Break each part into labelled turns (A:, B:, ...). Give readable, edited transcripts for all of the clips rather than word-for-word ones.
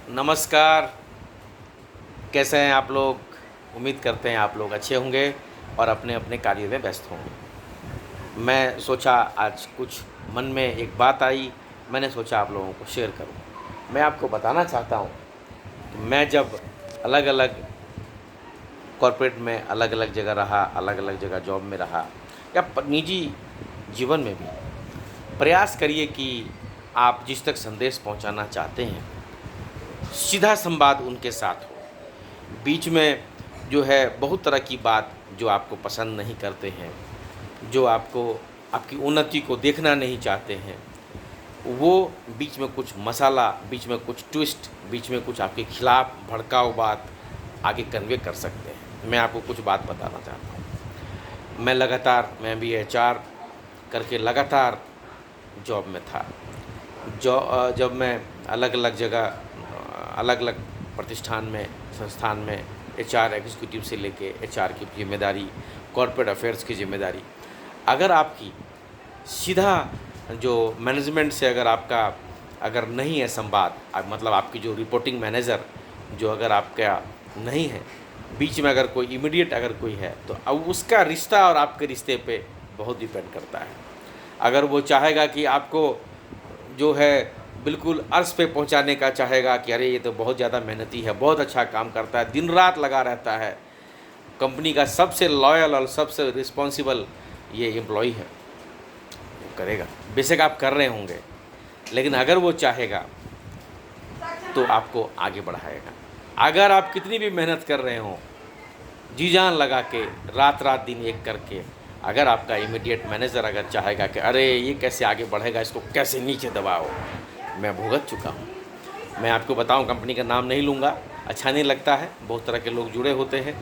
A: नमस्कार। कैसे हैं आप लोग? उम्मीद करते हैं आप लोग अच्छे होंगे और अपने अपने कार्य में व्यस्त होंगे। मैं सोचा आज कुछ मन में एक बात आई, मैंने सोचा आप लोगों को शेयर करूं। मैं आपको बताना चाहता हूं कि मैं जब अलग अलग कॉर्पोरेट में अलग अलग जगह रहा, अलग अलग जगह जॉब में रहा या निजी जीवन में भी, प्रयास करिए कि आप जिस तक संदेश पहुंचाना चाहते हैं सीधा संवाद उनके साथ हो। बीच में जो है बहुत तरह की बात जो आपको पसंद नहीं करते हैं, जो आपको आपकी उन्नति को देखना नहीं चाहते हैं, वो बीच में कुछ मसाला, बीच में कुछ ट्विस्ट, बीच में कुछ आपके खिलाफ भड़काऊ बात आगे कन्वे कर सकते हैं। मैं आपको कुछ बात बताना चाहता हूँ। मैं भी एचआर करके लगातार जॉब में था। जब मैं अलग अलग जगह अलग अलग प्रतिष्ठान में, संस्थान में एचआर एग्जीक्यूटिव से लेके एचआर की जिम्मेदारी, कॉर्पोरेट अफेयर्स की जिम्मेदारी, अगर आपकी सीधा जो मैनेजमेंट से अगर नहीं है संवाद, मतलब आपकी जो रिपोर्टिंग मैनेजर जो अगर आपका नहीं है, बीच में अगर कोई इमीडिएट अगर कोई है, तो अब उसका रिश्ता और आपके रिश्ते पे बहुत डिपेंड करता है। अगर वो चाहेगा कि आपको जो है बिल्कुल अर्श पे पहुंचाने का चाहेगा कि अरे ये तो बहुत ज़्यादा मेहनती है, बहुत अच्छा काम करता है, दिन रात लगा रहता है, कंपनी का सबसे लॉयल और सबसे रिस्पॉन्सिबल ये एम्प्लॉय है, वो करेगा। बेशक आप कर रहे होंगे, लेकिन अगर वो चाहेगा तो आपको आगे बढ़ाएगा। अगर आप कितनी भी मेहनत कर रहे हों, जी जान लगा के, रात रात दिन एक करके, अगर आपका इमीडिएट मैनेजर अगर चाहेगा कि अरे ये कैसे आगे बढ़ेगा, इसको कैसे नीचे दबाओ, मैं भुगत चुका हूँ। मैं आपको बताऊँ, कंपनी का नाम नहीं लूँगा, अच्छा नहीं लगता है, बहुत तरह के लोग जुड़े होते हैं,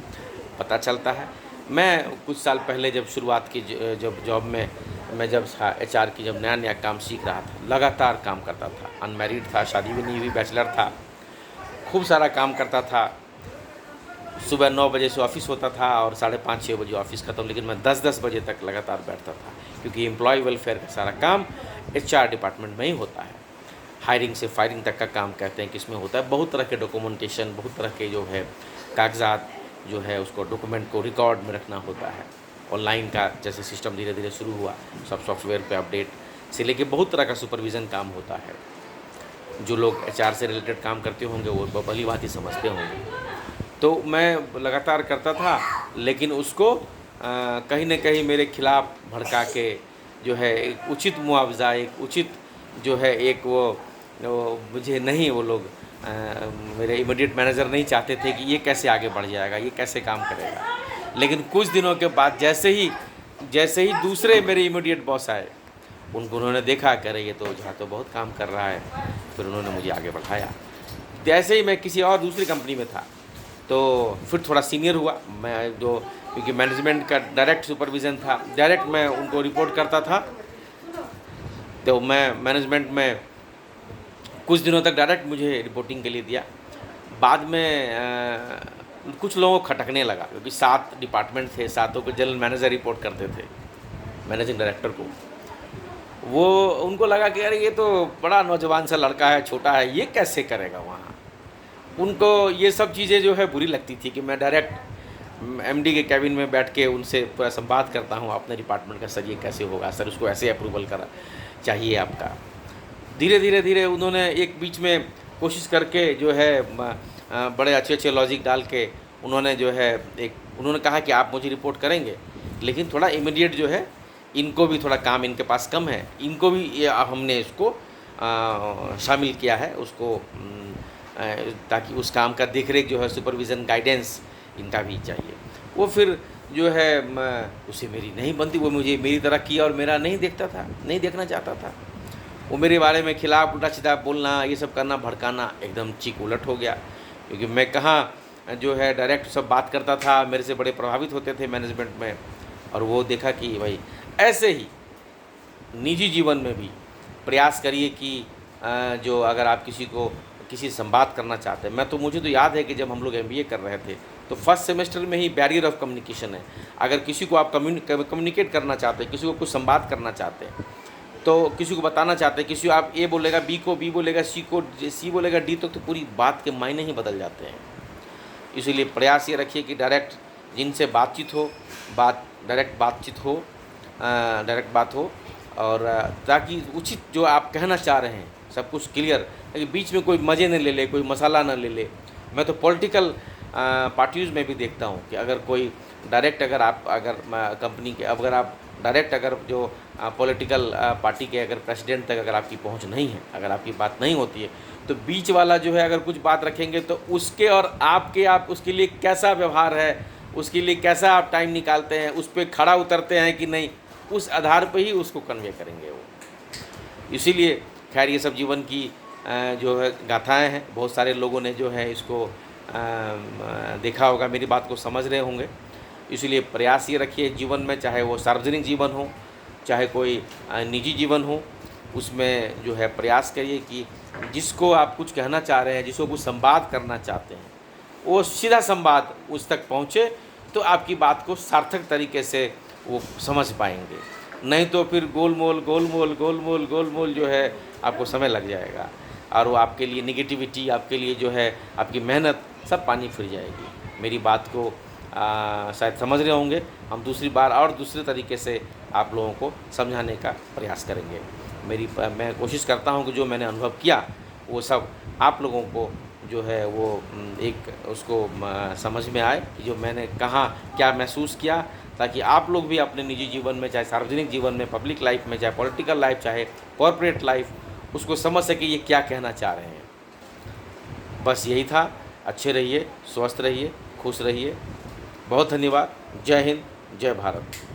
A: पता चलता है। मैं कुछ साल पहले जब शुरुआत की, जब जॉब में मैं जब था एचआर की, जब नया नया काम सीख रहा था, लगातार काम करता था, अनमैरिड था, शादी भी नहीं हुई, बैचलर था, खूब सारा काम करता था। सुबह 9 बजे से ऑफिस होता था और 5:30-6 बजे ऑफिस ख़त्म, लेकिन मैं 10-10 बजे तक लगातार बैठता था, क्योंकि एम्प्लॉय वेलफेयर का सारा काम एचआर डिपार्टमेंट में ही होता है। हायरिंग से फायरिंग तक का काम कहते हैं कि इसमें होता है। बहुत तरह के डॉक्यूमेंटेशन, बहुत तरह के जो है कागजात जो है उसको डॉक्यूमेंट को रिकॉर्ड में रखना होता है। ऑनलाइन का जैसे सिस्टम धीरे धीरे शुरू हुआ, सब सॉफ्टवेयर पे अपडेट से लेके बहुत तरह का सुपरविज़न काम होता है। जो लोग एचआर से रिलेटेड काम करते होंगे वो भली भांति समझते होंगे। तो मैं लगातार करता था, लेकिन उसको कहीं न कहीं मेरे खिलाफ भड़का के जो है एक उचित मुआवजा, एक उचित जो है एक वो मुझे नहीं, वो लोग मेरे इमीडिएट मैनेजर नहीं चाहते थे कि ये कैसे आगे बढ़ जाएगा, ये कैसे काम करेगा। लेकिन कुछ दिनों के बाद जैसे ही दूसरे मेरे इमीडिएट बॉस आए, उन्होंने देखा कि अरे ये तो जहाँ तो बहुत काम कर रहा है, फिर उन्होंने मुझे आगे बढ़ाया। जैसे ही मैं किसी और दूसरी कंपनी में था, तो फिर थोड़ा सीनियर हुआ मैं, जो क्योंकि मैनेजमेंट का डायरेक्ट सुपरविज़न था, डायरेक्ट मैं उनको रिपोर्ट करता था। तो मैं मैनेजमेंट में कुछ दिनों तक डायरेक्ट मुझे रिपोर्टिंग के लिए दिया। बाद में कुछ लोगों को खटकने लगा, क्योंकि 7 डिपार्टमेंट थे, सातों को जनरल मैनेजर रिपोर्ट करते थे मैनेजिंग डायरेक्टर को। वो उनको लगा कि अरे ये तो बड़ा नौजवान सा लड़का है, छोटा है, ये कैसे करेगा वहाँ। उनको ये सब चीज़ें जो है बुरी लगती थी कि मैं डायरेक्ट एमडी के कैबिन में बैठ के उनसे पूरा संवाद करता हूँ अपने डिपार्टमेंट का, सर ये कैसे होगा, सर उसको ऐसे अप्रूवल करा चाहिए आपका। धीरे धीरे उन्होंने एक बीच में कोशिश करके जो है बड़े अच्छे लॉजिक डाल के उन्होंने जो है उन्होंने कहा कि आप मुझे रिपोर्ट करेंगे, लेकिन थोड़ा इमीडिएट जो है इनको भी थोड़ा काम इनके पास कम है, इनको भी ये हमने इसको शामिल किया है उसको, ताकि उस काम का देखरेख जो है, सुपरविज़न, गाइडेंस इनका भी चाहिए। वो फिर जो है उसे मेरी नहीं बनती, वो मुझे मेरी तरह किया और मेरा नहीं देखता था, नहीं देखना चाहता था। वो मेरे बारे में खिलाफ उल्टा सीधा बोलना, ये सब करना, भड़काना, एकदम चीक उलट हो गया। क्योंकि मैं कहाँ जो है डायरेक्ट सब बात करता था, मेरे से बड़े प्रभावित होते थे मैनेजमेंट में। और वो देखा कि भाई ऐसे ही निजी जीवन में भी प्रयास करिए कि जो अगर आप किसी से संवाद करना चाहते हैं, मुझे तो याद है कि जब हम लोग एमबीए कर रहे थे तो फर्स्ट सेमेस्टर में ही बैरियर ऑफ कम्युनिकेशन है। अगर किसी को आप कम्युनिकेट करना चाहते हैं, किसी को कुछ संवाद करना चाहते हैं, तो किसी को बताना चाहते हैं, किसी को आप ए बोलेगा बी को, बी बोलेगा सी को, सी बोलेगा डी, तो पूरी बात के मायने ही बदल जाते हैं। इसीलिए प्रयास ये रखिए कि डायरेक्ट जिनसे बातचीत हो, डायरेक्ट बातचीत हो, डायरेक्ट बात हो, और ताकि उचित जो आप कहना चाह रहे हैं सब कुछ क्लियर, ताकि बीच में कोई मज़े न ले ले, कोई मसाला न ले ले। मैं तो पॉलिटिकल पार्टीज़ में भी देखता हूँ कि अगर कोई डायरेक्ट, अगर कंपनी के, अगर आप डायरेक्ट, अगर जो पॉलिटिकल पार्टी के अगर प्रेसिडेंट तक अगर आपकी पहुंच नहीं है, अगर आपकी बात नहीं होती है, तो बीच वाला जो है अगर कुछ बात रखेंगे तो उसके और आपके, आप उसके लिए कैसा व्यवहार है, उसके लिए कैसा आप टाइम निकालते हैं, उस पर खड़ा उतरते हैं कि नहीं, उस आधार पर ही उसको कन्वे करेंगे वो। इसीलिए खैर ये सब जीवन की जो है गाथाएँ हैं। बहुत सारे लोगों ने जो है इसको देखा होगा, मेरी बात को समझ रहे होंगे। इसलिए प्रयास ये रखिए जीवन में, चाहे वो सार्वजनिक जीवन हो, चाहे कोई निजी जीवन हो, उसमें जो है प्रयास करिए कि जिसको आप कुछ कहना चाह रहे हैं, जिसको कुछ संवाद करना चाहते हैं, वो सीधा संवाद उस तक पहुँचे, तो आपकी बात को सार्थक तरीके से वो समझ पाएंगे। नहीं तो फिर गोलमोल जो है आपको समय लग जाएगा, और वो आपके लिए निगेटिविटी, आपके लिए जो है आपकी मेहनत सब पानी फिर जाएगी। मेरी बात को शायद समझ रहे होंगे। हम दूसरी बार और दूसरे तरीके से आप लोगों को समझाने का प्रयास करेंगे। मैं कोशिश करता हूं कि जो मैंने अनुभव किया वो सब आप लोगों को जो है वो एक उसको समझ में आए कि जो मैंने कहाँ क्या महसूस किया, ताकि आप लोग भी अपने निजी जीवन में, चाहे सार्वजनिक जीवन में, पब्लिक लाइफ में, चाहे पॉलिटिकल लाइफ, चाहे कॉरपोरेट लाइफ, उसको समझ सके ये क्या कहना चाह रहे हैं। बस यही था। अच्छे रहिए, स्वस्थ रहिए, खुश रहिए। बहुत धन्यवाद। जय हिंद, जय भारत।